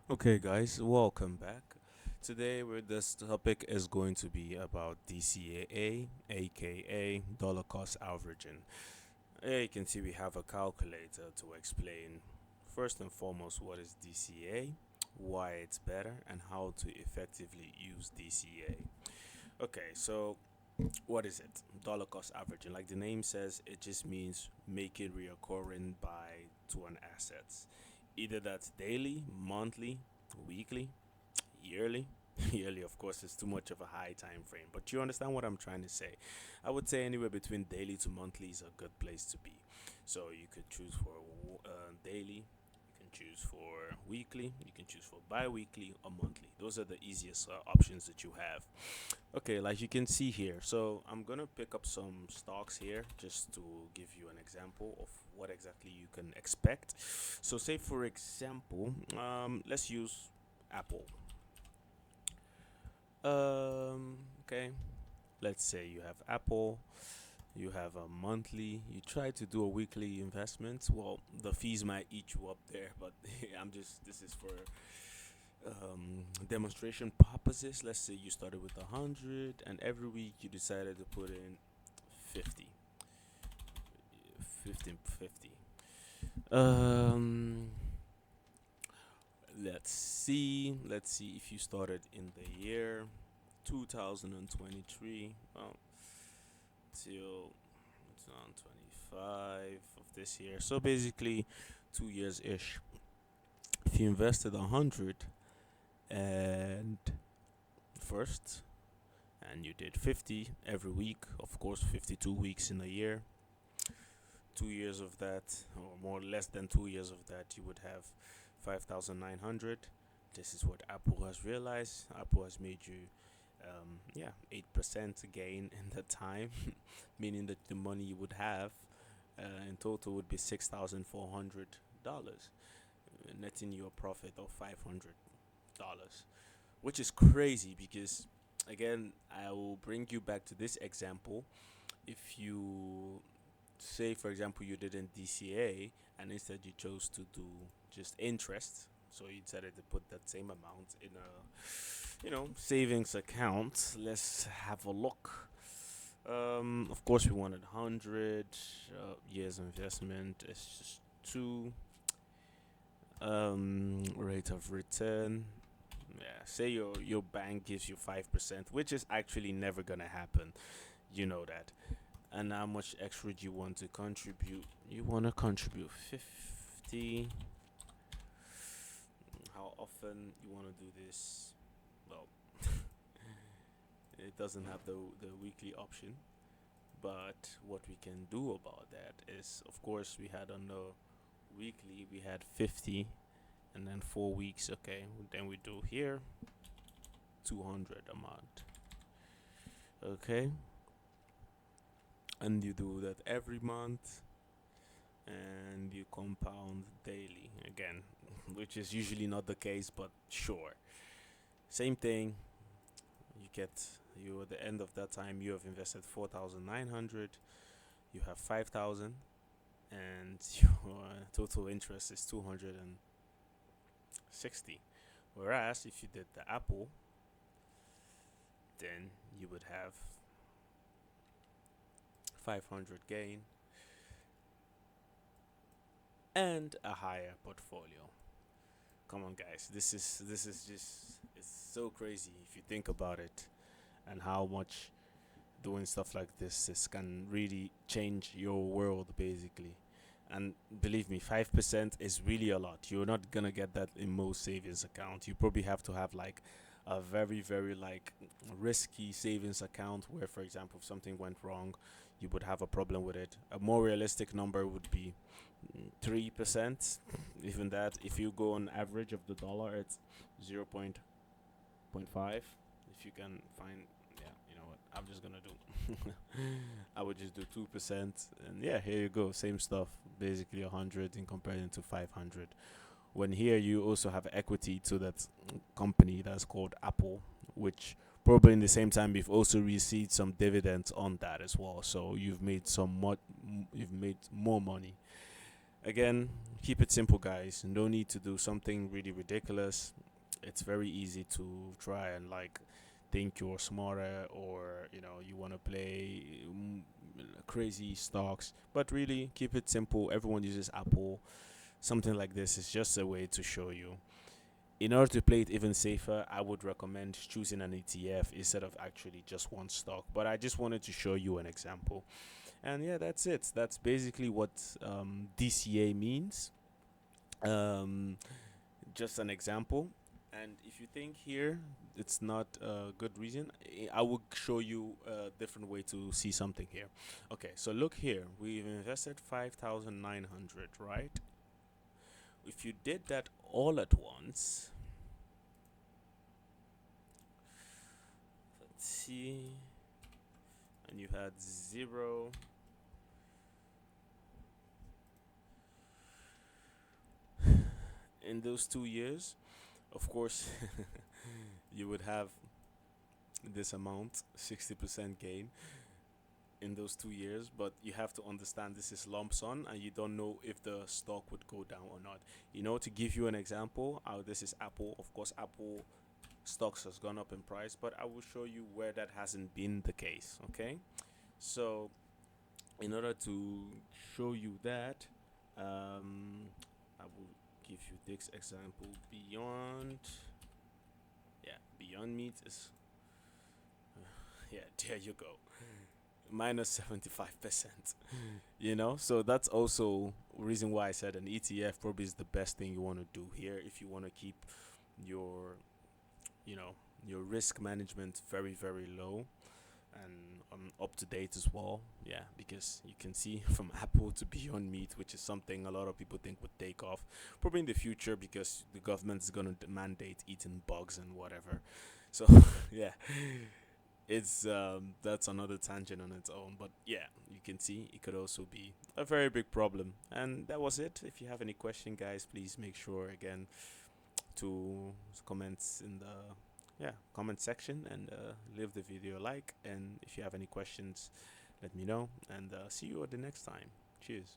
Okay, guys, welcome back. Today, this topic is going to be about DCA, aka dollar cost averaging. Here you can see we have a calculator to explain first and foremost what is DCA, why it's better, and how to effectively use DCA. Okay, so what is it? Dollar cost averaging. Like the name says, it just means making reoccurring by to an assets. Either that's daily, monthly, weekly, yearly. Yearly, of course, is too much of a high time frame, but you understand what I'm trying to say. I would say anywhere between daily to monthly is a good place to be. So you could choose for daily, you can choose for weekly, you can choose for bi-weekly or monthly. Those are the easiest options that you have. Okay, like you can see here. So I'm gonna pick up some stocks here just to give you an example of what exactly you can expect. So say for example, let's use Apple. Okay, let's say you have Apple, you have a monthly, you try to do a weekly investment. Well, the fees might eat you up there, but this is for demonstration purposes. Let's say you started with 100 and every week you decided to put in 50, 15, 50. Um, let's see if you started in the year 2023, well, till 2025 of this year. So basically, 2 years ish. If you invested 100 and first, and you did 50 every week, of course, 52 weeks in a year. 2 years of that, or more less than 2 years of that, you would have 5,900. This is what Apple has realized. Apple has made you, 8% gain in the time, meaning that the money you would have in total would be $6,400, netting you a profit of $500, which is crazy because, again, I will bring you back to this example. If you say, for example, you did in DCA and instead you chose to do just interest, so you decided to put that same amount in a savings account. Let's have a look. Of course, we wanted 100 years investment. It's just two rate of return. Yeah, say your bank gives you 5%, which is actually never gonna happen. You know that. And how much extra do you want to contribute? You want to contribute 50. How often you want to do this? Well, it doesn't have the weekly option. But what we can do about that is, of course, we had on the weekly, we had 50, and then 4 weeks. Okay, then we do here 200 a month. Okay, and you do that every month, and you compound daily again, which is usually not the case, but sure. Same thing. You get you at the end of that time you have invested 4,900. You have 5,000, and your total interest is 260. Whereas if you did the Apple, then you would have 500 gain and a higher portfolio. Come on, guys. This is just it's so crazy if you think about it, and how much doing stuff like this can really change your world basically. And believe me, 5% is really a lot. You're not gonna get that in most savings accounts. You probably have to have like a very, very like risky savings account where, for example, if something went wrong, you would have a problem with it. A more realistic number would be 3%. Even that, if you go on average of the dollar, it's 0.5. If you can find, yeah, you know what? I'm just gonna do. I would just do 2%, and yeah, here you go. Same stuff. Basically, 100 in comparison to 500. When here you also have equity to that company that's called Apple, which probably in the same time you've also received some dividends on that as well. So you've made you've made more money. Again, keep it simple, guys. No need to do something really ridiculous. It's very easy to try and like think you're smarter, or you want to play crazy stocks, but really keep it simple. Everyone uses Apple. Something like this is just a way to show you. In order to play it even safer, I would recommend choosing an ETF instead of actually just one stock. But I just wanted to show you an example. And yeah, that's it. That's basically what DCA means. Um, just an example. And if you think here it's not a good reason, I will show you a different way to see something here. Okay, so look here. We've invested 5,900, right? If you did that all at once, let's see, and you had zero, in those 2 years, of course, you would have this amount, 60% gain in those 2 years. But you have to understand this is lump sum, and you don't know if the stock would go down or not. To give you an example, this is Apple. Of course, Apple stocks has gone up in price, but I will show you where that hasn't been the case. Okay, so in order to show you that, I will give you this example. Beyond Meat is yeah, there you go, minus 75%. So that's also reason why I said an ETF probably is the best thing you want to do here if you want to keep your you know your risk management very, very low, and up to date as well. Yeah, because you can see from Apple to Beyond Meat, which is something a lot of people think would take off probably in the future because the government is going to mandate eating bugs and whatever. So yeah, it's that's another tangent on its own. But yeah, you can see it could also be a very big problem. And that was it. If you have any question, guys, please make sure again to comments in the comment section, and leave the video a like. And if you have any questions, let me know, and see you at the next time. Cheers.